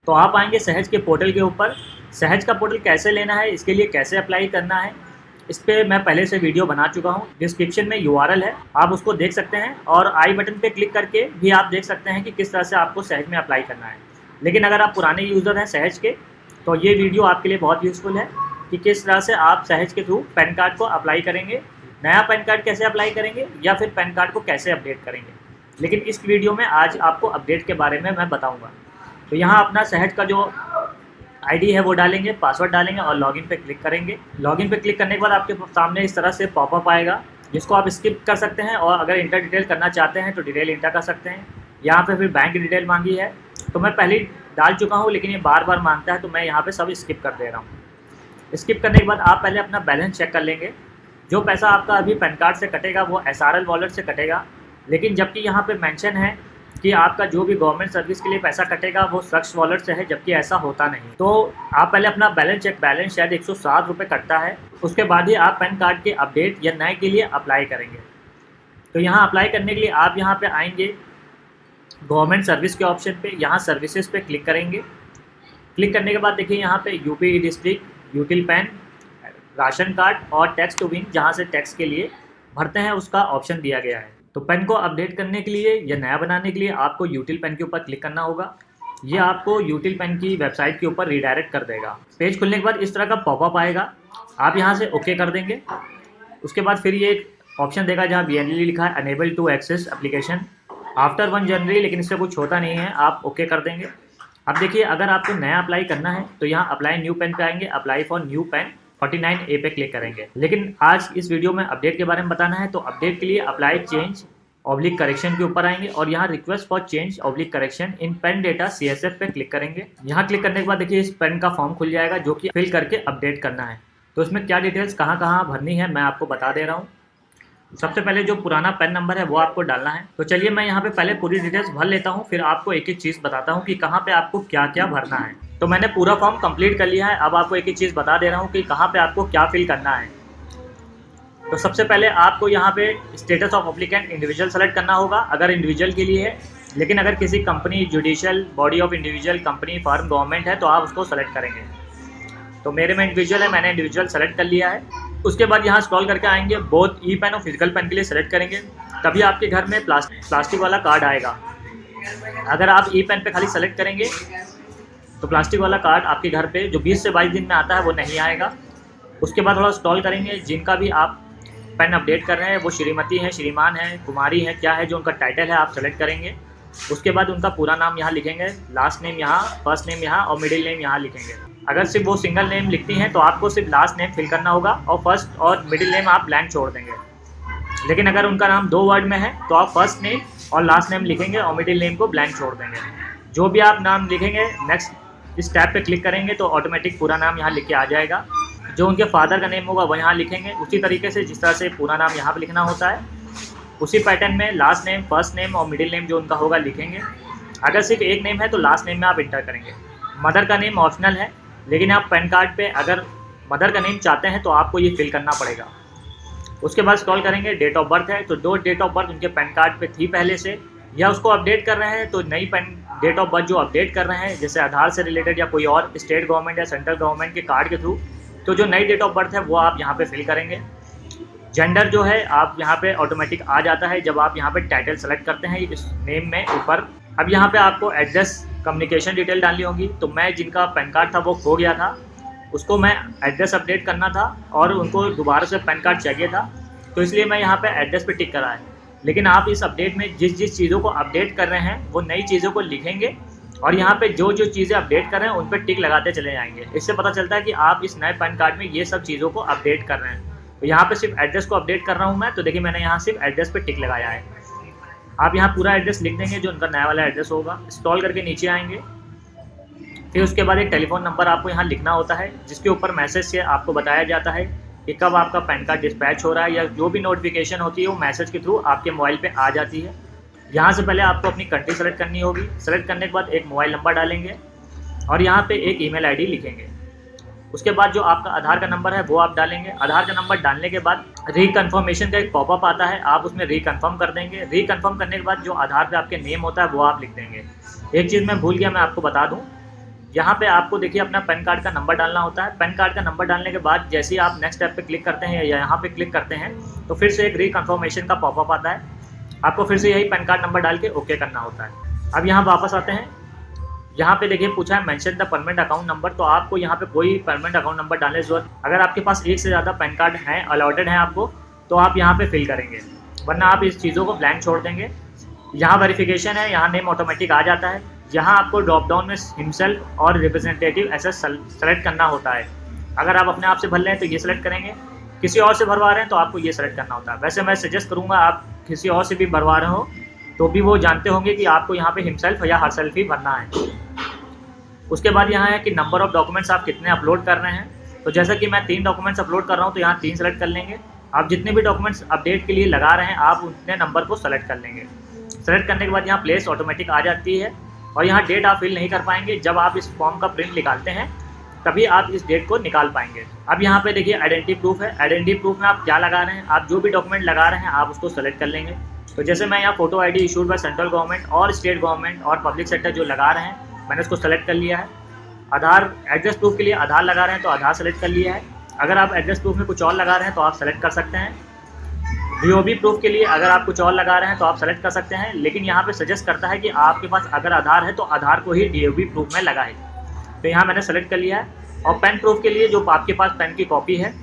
तो आप आएंगे सहज के पोर्टल के ऊपर। सहज का पोर्टल कैसे लेना है, इसके लिए कैसे अप्लाई करना है, इस पर मैं पहले से वीडियो बना चुका हूँ। डिस्क्रिप्शन में URL है, आप उसको देख सकते हैं और आई बटन पे क्लिक करके भी आप देख सकते हैं कि किस तरह से आपको सहज में अप्लाई करना है। लेकिन अगर आप पुराने यूज़र हैं सहज के, तो ये वीडियो आपके लिए बहुत यूज़फुल है कि किस तरह से आप सहज के थ्रू पैन कार्ड को अप्लाई करेंगे, नया पैन कार्ड कैसे अप्लाई करेंगे या फिर पैन कार्ड को कैसे अपडेट करेंगे। लेकिन इस वीडियो में आज आपको अपडेट के बारे में मैं बताऊँगा। तो यहाँ अपना सहज का जो आईडी है वो डालेंगे, पासवर्ड डालेंगे और लॉगिन पे क्लिक करेंगे। लॉगिन पे क्लिक करने के बाद आपके सामने इस तरह से पॉपअप आएगा, जिसको आप स्किप कर सकते हैं और अगर इंटर डिटेल करना चाहते हैं तो डिटेल इंटर कर सकते हैं। यहाँ पे फिर बैंक डिटेल मांगी है, तो मैं पहले ही डाल चुका हूँ, लेकिन ये बार बार मांगता है तो मैं यहाँ पर सब स्किप कर दे रहा हूँ। स्किप करने के बाद आप पहले अपना बैलेंस चेक कर लेंगे। जो पैसा आपका अभी पैन कार्ड से कटेगा वो SRL वॉलेट से कटेगा, लेकिन जबकि यहाँ पे मेंशन है कि आपका जो भी गवर्नमेंट सर्विस के लिए पैसा कटेगा वो सक्स वॉलेट से है, जबकि ऐसा होता नहीं। तो आप पहले अपना बैलेंस चेक, बैलेंस शायद 107 रुपये कटता है, उसके बाद ही आप पैन कार्ड के अपडेट या नए के लिए अप्लाई करेंगे। तो यहाँ अप्लाई करने के लिए आप यहाँ पे आएंगे गवर्नमेंट सर्विस के ऑप्शन पे, यहाँ सर्विसेज पे क्लिक करेंगे। क्लिक करने के बाद देखिए यहाँ पे UP district, यूटिल pan, ration card और टैक्स टू विन, जहाँ से टैक्स के लिए भरते हैं उसका ऑप्शन दिया गया है। तो पैन को अपडेट करने के लिए या नया बनाने के लिए आपको यूटिल पैन के ऊपर क्लिक करना होगा। ये आपको यूटिल पैन की वेबसाइट के ऊपर रीडायरेक्ट कर देगा। पेज खुलने के बाद इस तरह का पॉपअप आएगा, आप यहाँ से ओके कर देंगे। उसके बाद फिर ये एक ऑप्शन देगा जहाँ BNL लिखा है unable to access application after 1 January, लेकिन इससे कुछ होता नहीं है, आप ओके कर देंगे। अब देखिए अगर आपको नया अप्लाई करना है तो यहाँ अप्लाई न्यू पैन पे आएंगे, apply for new pan 49A पे क्लिक करेंगे। लेकिन आज इस वीडियो में अपडेट के बारे में बताना है, तो अपडेट के लिए अप्लाई चेंज ऑब्लिक करेक्शन के ऊपर आएंगे और यहाँ request for change oblique correction in pen data CSF पे क्लिक करेंगे। यहाँ क्लिक करने के बाद देखिए इस पेन का फॉर्म खुल जाएगा जो कि फिल करके अपडेट करना है। तो इसमें क्या डिटेल्स कहाँ कहाँ भरनी है मैं आपको बता दे रहा हूँ। सबसे पहले जो पुराना पैन नंबर है वो आपको डालना है। तो चलिए मैं यहाँ पे पहले पूरी डिटेल्स भर लेता हूँ, फिर आपको एक एक चीज़ बताता हूँ कि कहाँ पे आपको क्या क्या भरना है। तो मैंने पूरा फॉर्म कंप्लीट कर लिया है, अब आपको एक एक चीज़ बता दे रहा हूँ कि कहाँ पे आपको क्या फिल करना है। तो सबसे पहले आपको यहाँ पे status of applicant individual select करना होगा, अगर इंडिविजुअल के लिए है। लेकिन अगर किसी company, judicial body of individual, company, firm, government है तो आप उसको सेलेक्ट करेंगे। तो मेरे में इंडिविजुअल है, मैंने इंडिविजुअल सेलेक्ट कर लिया है। उसके बाद यहाँ स्क्रॉल करके आएंगे, बोथ ई पैन और फिजिकल पैन के लिए सेलेक्ट करेंगे, तभी आपके घर में प्लास्टिक वाला कार्ड आएगा। अगर आप ई पैन पे खाली सेलेक्ट करेंगे तो प्लास्टिक वाला कार्ड आपके घर पे जो 20 से 22 दिन में आता है वो नहीं आएगा। उसके बाद थोड़ा स्क्रॉल करेंगे, जिनका भी आप पैन अपडेट कर रहे हैं वो श्रीमती हैं, श्रीमान हैं, कुमारी हैं, क्या है जो उनका टाइटल है आप सेलेक्ट करेंगे। उसके बाद उनका पूरा नाम यहाँ लिखेंगे, लास्ट नेम यहाँ, फर्स्ट नेम यहाँ और मिडिल नेम यहाँ लिखेंगे। अगर सिर्फ वो सिंगल नेम लिखती हैं तो आपको सिर्फ लास्ट नेम फिल करना होगा और फर्स्ट और मिडिल नेम आप ब्लैंक छोड़ देंगे। लेकिन अगर उनका नाम 2 वर्ड में है तो आप फर्स्ट नेम और लास्ट नेम लिखेंगे और मिडिल नेम को ब्लैंक छोड़ देंगे। जो भी आप नाम लिखेंगे, नेक्स्ट इस टैब पे क्लिक करेंगे तो ऑटोमेटिक पूरा नाम यहाँ लिख के आ जाएगा। जो उनके फादर का नेम होगा वो यहाँ लिखेंगे, उसी तरीके से जिस तरह से पूरा नाम यहाँ पे लिखना होता है उसी पैटर्न में लास्ट नेम, फर्स्ट नेम और मिडिल नेम जो उनका होगा लिखेंगे। अगर सिर्फ एक नेम है तो लास्ट नेम में आप इंटर करेंगे। मदर का नेम ऑप्शनल है, लेकिन आप पैन कार्ड पे अगर मदर का नेम चाहते हैं तो आपको ये फिल करना पड़ेगा। उसके बाद स्क्रॉल करेंगे, डेट ऑफ बर्थ है तो जो डेट ऑफ बर्थ उनके पैन कार्ड पे थी पहले से या उसको अपडेट कर रहे हैं तो नई पैन डेट ऑफ बर्थ जो अपडेट कर रहे हैं, जैसे आधार से रिलेटेड या कोई और स्टेट गवर्नमेंट या सेंट्रल गवर्नमेंट के कार्ड के थ्रू, तो जो नई डेट ऑफ बर्थ है वो आप यहाँ पे फिल करेंगे। जेंडर जो है आप यहाँ पे ऑटोमेटिक आ जाता है जब आप यहाँ पे टाइटल सेलेक्ट करते हैं इस नेम में ऊपर। अब यहाँ पे आपको एड्रेस, कम्युनिकेशन डिटेल डालनी होगी। तो मैं जिनका पैन कार्ड था वो खो गया था, उसको मैं एड्रेस अपडेट करना था और उनको दोबारा से पैन कार्ड चाहिए था, तो इसलिए मैं यहाँ पे एड्रेस पे टिक करा है। लेकिन आप इस अपडेट में जिस जिस चीज़ों को अपडेट कर रहे हैं वो नई चीज़ों को लिखेंगे और यहाँ पे जो जो चीज़ें अपडेट कर रहे हैं उन पर टिक लगाते चले जाएंगे। इससे पता चलता है कि आप इस नए पैन कार्ड में ये सब चीज़ों को अपडेट कर रहे हैं। तो यहाँ पे सिर्फ एड्रेस को अपडेट कर रहा हूँ मैं, तो देखिए मैंने यहाँ सिर्फ एड्रेस पे टिक लगाया है। आप यहाँ पूरा एड्रेस लिख देंगे जो उनका नया वाला एड्रेस होगा। स्क्रॉल करके नीचे आएंगे, फिर उसके बाद एक टेलीफोन नंबर आपको यहाँ लिखना होता है जिसके ऊपर मैसेज से आपको बताया जाता है कि कब आपका पैन कार्ड डिस्पैच हो रहा है, या जो भी नोटिफिकेशन होती है वो मैसेज के थ्रू आपके मोबाइल पे आ जाती है। यहाँ से पहले आपको अपनी कंट्री सेलेक्ट करनी होगी। सेलेक्ट करने के बाद एक मोबाइल नंबर डालेंगे और यहाँ पे एक ईमेल आईडी लिखेंगे। उसके बाद जो आपका आधार का नंबर है वो आप डालेंगे। आधार का नंबर डालने के बाद रिकन्फर्मेशन का एक पॉपअप आता है, आप उसमें रिकन्फर्म कर देंगे। रिकन्फर्म करने के बाद जो आधार पे आपके नेम होता है वो आप लिख देंगे। एक चीज़ मैं भूल गया, मैं आपको बता दूं यहाँ पे आपको देखिए अपना पैन कार्ड का नंबर डालना होता है। पैन कार्ड का नंबर डालने के बाद जैसे ही आप नेक्स्ट स्टेप पे क्लिक करते हैं या यहाँ पे क्लिक करते हैं तो फिर से एक रिकन्फर्मेशन का पॉपअप आता है। आपको फिर से यही पैन कार्ड नंबर डाल के ओके करना होता है। अब यहाँ वापस आते हैं, यहाँ पे देखिए पूछा है mention the permanent account number, तो आपको यहाँ पे कोई परमानेंट अकाउंट नंबर डालने की जरूरत। अगर आपके पास एक से ज़्यादा पैन कार्ड हैं अलॉटेड हैं आपको, तो आप यहाँ पे फिल करेंगे, वरना आप इस चीज़ों को ब्लैंक छोड़ देंगे। यहाँ वेरिफिकेशन है, यहाँ नेम ऑटोमेटिक आ जाता है। यहाँ आपको ड्रॉप डाउन में हिमसेल्फ और रिप्रेजेंटेटिव ऐसा सेलेक्ट करना होता है। अगर आप अपने आप से भर रहे हैं तो ये सेलेक्ट करेंगे, किसी और से भरवा रहे हैं तो आपको ये सेलेक्ट करना होता है। वैसे मैं सजेस्ट करूँगा आप किसी और से भी भरवा रहे हो तो भी वो जानते होंगे कि आपको यहाँ पे हिमसेल्फ या हरसेल्फ ही भरना है। उसके बाद यहाँ है कि नंबर ऑफ डॉक्यूमेंट्स आप कितने अपलोड कर रहे हैं। तो जैसा कि मैं 3 डॉक्यूमेंट्स अपलोड कर रहा हूँ तो यहाँ 3 सेलेक्ट कर लेंगे। आप जितने भी डॉक्यूमेंट्स अपडेट के लिए लगा रहे हैं आप उतने नंबर को सेलेक्ट कर लेंगे। सेलेक्ट करने के बाद यहाँ प्लेस ऑटोमेटिक आ जाती है और यहाँ डेट आप फिल नहीं कर पाएंगे। जब आप इस फॉर्म का प्रिंट निकालते हैं तभी आप इस डेट को निकाल पाएंगे। अब यहाँ पे देखिए आइडेंटिटी प्रूफ है। आइडेंटिटी प्रूफ में आप क्या लगा रहे हैं, आप जो भी डॉक्यूमेंट लगा रहे हैं आप उसको सेलेक्ट कर लेंगे। तो जैसे मैं यहाँ photo ID issued by central government और स्टेट गवर्नमेंट और पब्लिक सेक्टर जो लगा रहे हैं मैंने उसको सेलेक्ट कर लिया है। आधार एड्रेस प्रूफ के लिए आधार लगा रहे हैं तो आधार सेलेक्ट कर लिया है। अगर आप एड्रेस प्रूफ में कुछ और लगा रहे हैं तो आप सेलेक्ट कर सकते हैं। DOB प्रूफ के लिए अगर आप कुछ और लगा रहे हैं तो आप सेलेक्ट कर सकते हैं, लेकिन यहाँ पे सजेस्ट करता है कि आपके पास अगर आधार है तो आधार को ही DOB प्रूफ में लगाएं। तो यहाँ मैंने सेलेक्ट कर लिया है। और पेन प्रूफ के लिए जो आपके पास पेन की कॉपी है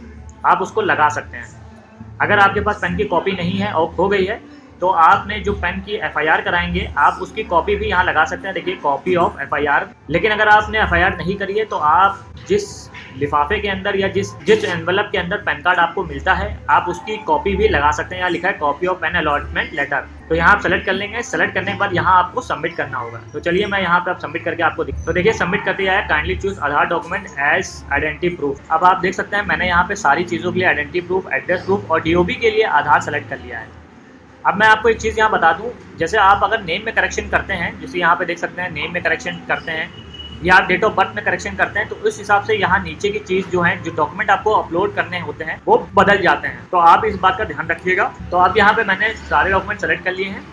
आप उसको लगा सकते हैं। अगर आपके पास पेन की कॉपी नहीं है और खो गई है तो आपने जो पेन की FIR कराएंगे आप उसकी कॉपी भी यहाँ लगा सकते हैं। देखिए कॉपी ऑफ FIR। लेकिन अगर आपने FIR नहीं करी है तो आप जिस लिफाफे के अंदर या जिस एनवलप के अंदर पैन कार्ड आपको मिलता है आप उसकी कॉपी भी लगा सकते हैं। यहाँ लिखा है copy of PAN allotment letter. तो यहाँ आप सेलेक्ट कर लेंगे। सेलेक्ट करने के बाद यहाँ आपको सबमिट करना होगा। तो चलिए मैं यहाँ पे आप सबमिट करके आपको तो देखिए सबमिट कर दिया है। काइंडली चूज आधार डॉक्यूमेंट एज आइडेंटिटी प्रूफ। अब आप देख सकते हैं मैंने यहाँ पे सारी चीज़ों के लिए आइडेंटिटी प्रूफ, एड्रेस प्रूफ और DOB के लिए आधार सेलेक्ट कर लिया है। अब मैं आपको एक चीज़ यहाँ बता दूँ, जैसे आप अगर नेम में करेक्शन करते हैं, जैसे यहाँ पे देख सकते हैं नेम में करेक्शन करते हैं या आप डेट ऑफ बर्थ में करेक्शन करते हैं तो उस हिसाब से यहाँ नीचे की चीज़ जो है जो डॉक्यूमेंट आपको अपलोड करने होते हैं वो बदल जाते हैं। तो आप इस बात का ध्यान रखिएगा। तो अब यहाँ पे मैंने सारे डॉक्यूमेंट सेलेक्ट कर लिए हैं।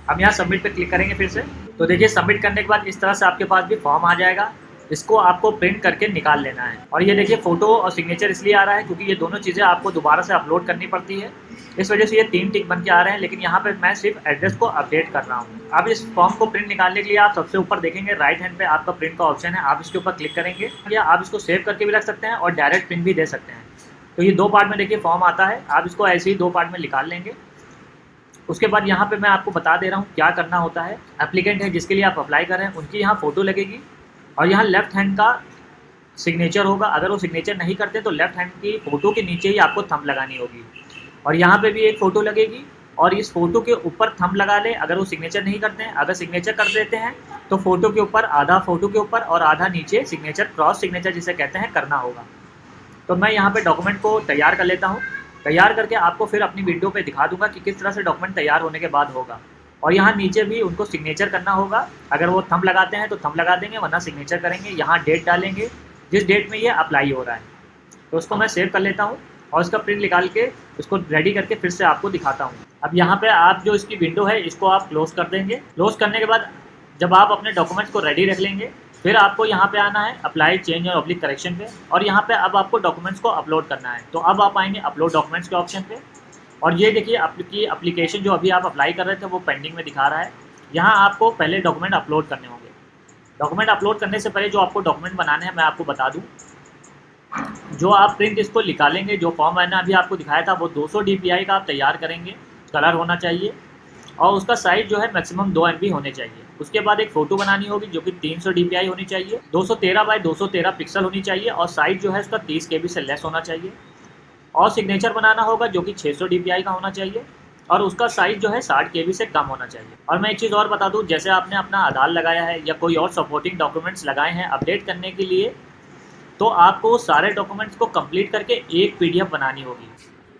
अब यहाँ सबमिट पे क्लिक करेंगे फिर से। तो देखिए सबमिट करने के बाद इस तरह से आपके पास भी फॉर्म आ जाएगा। इसको आपको प्रिंट करके निकाल लेना है। और ये देखिए फ़ोटो और सिग्नेचर इसलिए आ रहा है क्योंकि ये दोनों चीज़ें आपको दोबारा से अपलोड करनी पड़ती है, इस वजह से ये 3 टिक बन के आ रहे हैं। लेकिन यहाँ पे मैं सिर्फ एड्रेस को अपडेट कर रहा हूँ। अब इस फॉर्म को प्रिंट निकालने के लिए आप सबसे ऊपर देखेंगे राइट हैंड पे आपका प्रिंट का ऑप्शन है, आप इसके ऊपर क्लिक करेंगे या आप इसको सेव करके भी रख सकते हैं और डायरेक्ट प्रिंट भी दे सकते हैं। तो ये 2 पार्ट में देखिए फॉर्म आता है, आप इसको ऐसे ही 2 पार्ट में निकाल लेंगे। उसके बाद यहाँ पे मैं आपको बता दे रहा हूँ क्या करना होता है। एप्लीकेंट है जिसके लिए आप अप्लाई कर रहे हैं उनकी यहाँ फ़ोटो लगेगी और यहाँ लेफ्ट हैंड का सिग्नेचर होगा। अगर वो सिग्नेचर नहीं करते तो लेफ्ट हैंड की फ़ोटो के नीचे ही आपको थंब लगानी होगी और यहाँ पे भी एक फ़ोटो लगेगी और इस फोटो के ऊपर थंब लगा ले। अगर वो सिग्नेचर नहीं करते हैं, अगर सिग्नेचर कर देते हैं तो फोटो के ऊपर आधा फोटो के ऊपर और आधा नीचे सिग्नेचर, क्रॉस सिग्नेचर जिसे कहते हैं, करना होगा। तो मैं यहाँ पे डॉक्यूमेंट को तैयार कर लेता हूँ। तैयार करके आपको फिर अपनी वीडियो पे दिखा दूंगा कि किस तरह से डॉक्यूमेंट तैयार होने के बाद होगा। और यहाँ नीचे भी उनको सिग्नेचर करना होगा। अगर वो थंब लगाते हैं तो थंब लगा देंगे, वरना सिग्नेचर करेंगे। यहाँ डेट डालेंगे जिस डेट में ये अप्लाई हो रहा है। तो उसको मैं सेव कर लेता हूँ और इसका प्रिंट निकाल के इसको रेडी करके फिर से आपको दिखाता हूँ। अब यहाँ पे आप जो इसकी विंडो है इसको आप क्लोज कर देंगे। क्लोज करने के बाद जब आप अपने डॉक्यूमेंट्स को रेडी रख लेंगे फिर आपको यहाँ पे आना है अप्लाई चेंज और ऑब्लिक करेक्शन पे और यहाँ पे अब आपको डॉक्यूमेंट्स को अपलोड करना है। तो अब आप आएंगे अपलोड डॉक्यूमेंट्स के ऑप्शन पे और ये देखिए आपकी एप्लीकेशन जो अभी आप अप्लाई कर रहे थे वो पेंडिंग में दिखा रहा है। यहाँ आपको पहले डॉक्यूमेंट अपलोड करने होंगे। डॉक्यूमेंट अपलोड करने से पहले जो आपको डॉक्यूमेंट बनाने हैं मैं आपको बता दूँ। जो आप प्रिंट इसको निकालेंगे, जो फॉर्म मैंने अभी आपको दिखाया था वो 200 dpi का आप तैयार करेंगे, कलर होना चाहिए और उसका साइज जो है मैक्सिमम 2 MB होने चाहिए। उसके बाद एक फ़ोटो बनानी होगी जो कि 300 dpi होनी चाहिए, 213 बाई 213 पिक्सल होनी चाहिए और साइज जो है उसका 30 KB से लेस होना चाहिए। और सिग्नेचर बनाना होगा जो कि 600 dpi का होना चाहिए और उसका साइज जो है 60 KB से कम होना चाहिए। और मैं एक चीज़ और बता दूँ, जैसे आपने अपना आधार लगाया है या कोई और सपोर्टिंग डॉक्यूमेंट्स लगाए हैं अपडेट करने के लिए, तो आपको सारे डॉक्यूमेंट्स को कंप्लीट करके एक PDF बनानी होगी।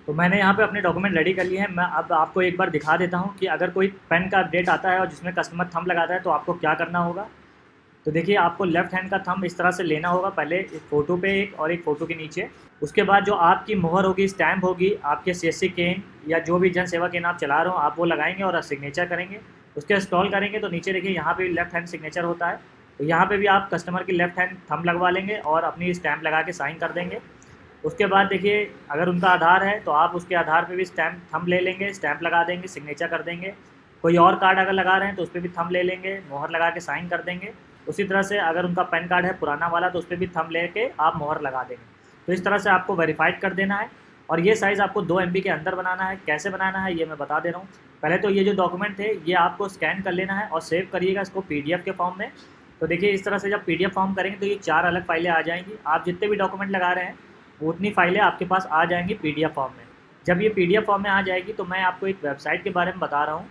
तो मैंने यहाँ पे अपने डॉक्यूमेंट रेडी कर लिए हैं। मैं अब आपको एक बार दिखा देता हूँ कि अगर कोई पेन का अपडेट आता है और जिसमें कस्टमर थंब लगाता है तो आपको क्या करना होगा। तो देखिए आपको लेफ्ट हैंड का थंब इस तरह से लेना होगा, पहले एक फ़ोटो पे एक और एक फ़ोटो के नीचे। उसके बाद जो आपकी मोहर होगी, स्टैम्प होगी, आपके CSC केन या जो भी जन सेवा केन आप चला रहे हो आप वो लगाएंगे और सिग्नेचर करेंगे। उसके स्क्रॉल करेंगे तो नीचे देखिए यहाँ पे लेफ्ट हैंड सिग्नेचर होता है, तो यहाँ पे भी आप कस्टमर की लेफ्ट हैंड थंब लगवा लेंगे और अपनी स्टैंप लगा के साइन कर देंगे। उसके बाद देखिए अगर उनका आधार है तो आप उसके आधार पे भी स्टैंप थंब ले लेंगे, स्टैंप लगा देंगे, सिग्नेचर कर देंगे। कोई और कार्ड अगर लगा रहे हैं तो उस पर भी थंब ले लेंगे, मोहर लगा के साइन कर देंगे। उसी तरह से अगर उनका पैन कार्ड है पुराना वाला तो उस पर भी थंब लेके आप मोहर लगा देंगे। तो इस तरह से आपको वेरीफाइड कर देना है और ये साइज़ आपको 2 MB के अंदर बनाना है। कैसे बनाना है ये मैं बता दे रहा हूँ। पहले तो ये जो डॉक्यूमेंट थे ये आपको स्कैन कर लेना है और सेव करिएगा इसको PDF के फॉर्म में। तो देखिए इस तरह से जब PDF फॉर्म करेंगे तो ये 4 अलग फाइलें आ जाएंगी। आप जितने भी डॉक्यूमेंट लगा रहे हैं उतनी फाइलें आपके पास आ जाएंगी PDF फॉर्म में। जब ये PDF फॉर्म में आ जाएगी तो मैं आपको एक वेबसाइट के बारे में बता रहा हूँ।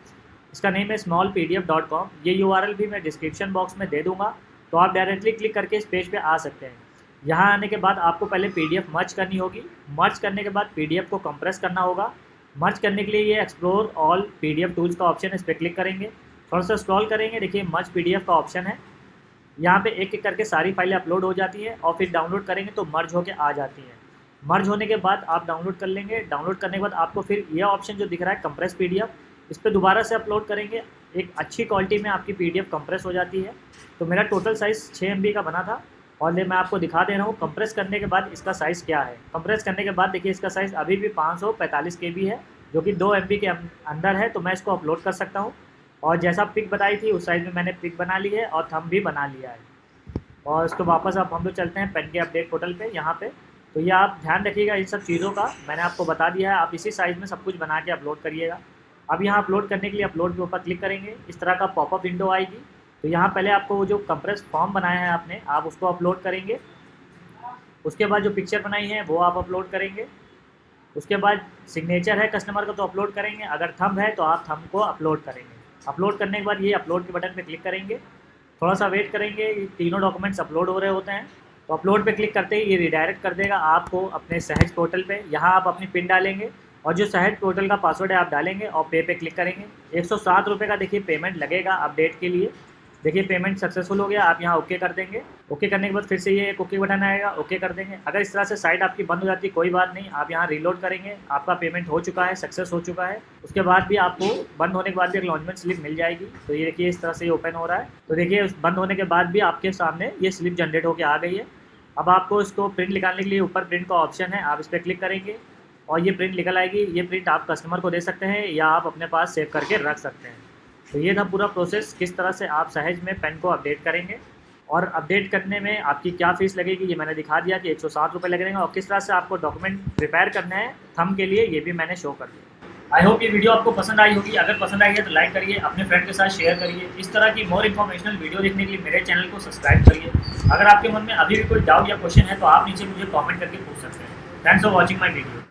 इसका नेम है smallpdf.com। ये URL भी मैं डिस्क्रिप्शन बॉक्स में दे दूँगा, तो आप डायरेक्टली क्लिक करके इस पेज पे आ सकते हैं। यहाँ आने के बाद आपको पहले PDF मर्ज करनी होगी। मर्ज करने के बाद PDF को कंप्रेस करना होगा। मर्ज करने के लिए ये एक्सप्लोर ऑल PDF टूल्स का ऑप्शन है, इस पर क्लिक करेंगे। थोड़ा सा स्क्रॉल करेंगे, देखिए मर्ज PDF का ऑप्शन है। यहाँ पे एक एक करके सारी फाइलें अपलोड हो जाती हैं और फिर डाउनलोड करेंगे तो मर्ज होके आ जाती हैं। मर्ज होने के बाद आप डाउनलोड कर लेंगे। डाउनलोड करने के बाद आपको फिर यह ऑप्शन जो दिख रहा है कंप्रेस PDF, इस पर दोबारा से अपलोड करेंगे। एक अच्छी क्वालिटी में आपकी PDF कंप्रेस हो जाती है। तो मेरा टोटल साइज़ 6 MB का बना था और ये मैं आपको दिखा दे रहा हूँ कंप्रेस करने के बाद इसका साइज़ क्या है। कंप्रेस करने के बाद देखिए इसका साइज़ अभी भी 545 KB है, जो कि 2 MB के अंदर है। तो मैं इसको अपलोड कर सकता हूँ और जैसा पिक बताई थी उस साइज़ में मैंने पिक बना ली है और थंब भी बना लिया है। और इसको वापस अब हम लोग चलते हैं पेन के अपडेट पोर्टल पे। यहाँ पे तो ये आप ध्यान रखिएगा इन सब चीज़ों का, मैंने आपको बता दिया है। आप इसी साइज़ में सब कुछ बना के अपलोड करिएगा। अब यहाँ अपलोड करने के लिए अपलोड के ऊपर क्लिक करेंगे, इस तरह का पॉपअप विंडो आएगी। तो यहाँ पहले आपको वो जो कंप्रेस फॉर्म बनाया है आपने, आप उसको अपलोड करेंगे। उसके बाद जो पिक्चर बनाई है वो आप अपलोड करेंगे। उसके बाद सिग्नेचर है कस्टमर का तो अपलोड करेंगे। अगर थंब है तो आप थंब को अपलोड करेंगे। अपलोड करने के बाद ये अपलोड के बटन पर क्लिक करेंगे। थोड़ा सा वेट करेंगे, ये तीनों डॉक्यूमेंट्स अपलोड हो रहे होते हैं। तो अपलोड पे क्लिक करते ही ये रिडायरेक्ट कर देगा आपको अपने सहज पोर्टल पे। यहाँ आप अपनी पिन डालेंगे और जो सहज पोर्टल का पासवर्ड है आप डालेंगे और पे क्लिक करेंगे। 107 रुपये का देखिए पेमेंट लगेगा अपडेट के लिए। देखिए पेमेंट सक्सेसफुल हो गया, आप यहाँ ओके कर देंगे। ओके करने के बाद फिर से ये एक ओके बटन आएगा, ओके कर देंगे। अगर इस तरह से साइट आपकी बंद हो जाती है कोई बात नहीं, आप यहाँ रीलोड करेंगे, आपका पेमेंट हो चुका है, सक्सेस हो चुका है। उसके बाद भी आपको बंद होने के बाद भी एक्नॉलेजमेंट स्लिप मिल जाएगी। तो ये देखिए इस तरह से ये ओपन हो रहा है। तो देखिए बंद होने के बाद भी आपके सामने ये स्लिप जनरेट होकर आ गई है। अब आपको इसको प्रिंट निकालने के लिए ऊपर प्रिंट का ऑप्शन है, आप इस पर क्लिक करेंगे और ये प्रिंट निकल आएगी। ये प्रिंट आप कस्टमर को दे सकते हैं या आप अपने पास सेव करके रख सकते हैं। तो ये था पूरा प्रोसेस, किस तरह से आप सहज में पेन को अपडेट करेंगे। और अपडेट करने में आपकी क्या फ़ीस लगेगी ये मैंने दिखा दिया कि 107 रुपये लगेंगे। और किस तरह से आपको डॉक्यूमेंट प्रिपेयर करना है थंब के लिए ये भी मैंने शो कर दिया। आई होप ये वीडियो आपको पसंद आई होगी। अगर पसंद आई है तो लाइक करिए, अपने फ्रेंड के साथ शेयर करिए। इस तरह की मोर इन्फॉर्मेशनल वीडियो देखने के लिए मेरे चैनल को सब्सक्राइब करिए। अगर आपके मन में अभी भी कोई डाउट या क्वेश्चन है तो आप नीचे मुझे कॉमेंट करके पूछ सकते हैं। Thanks for watching my video.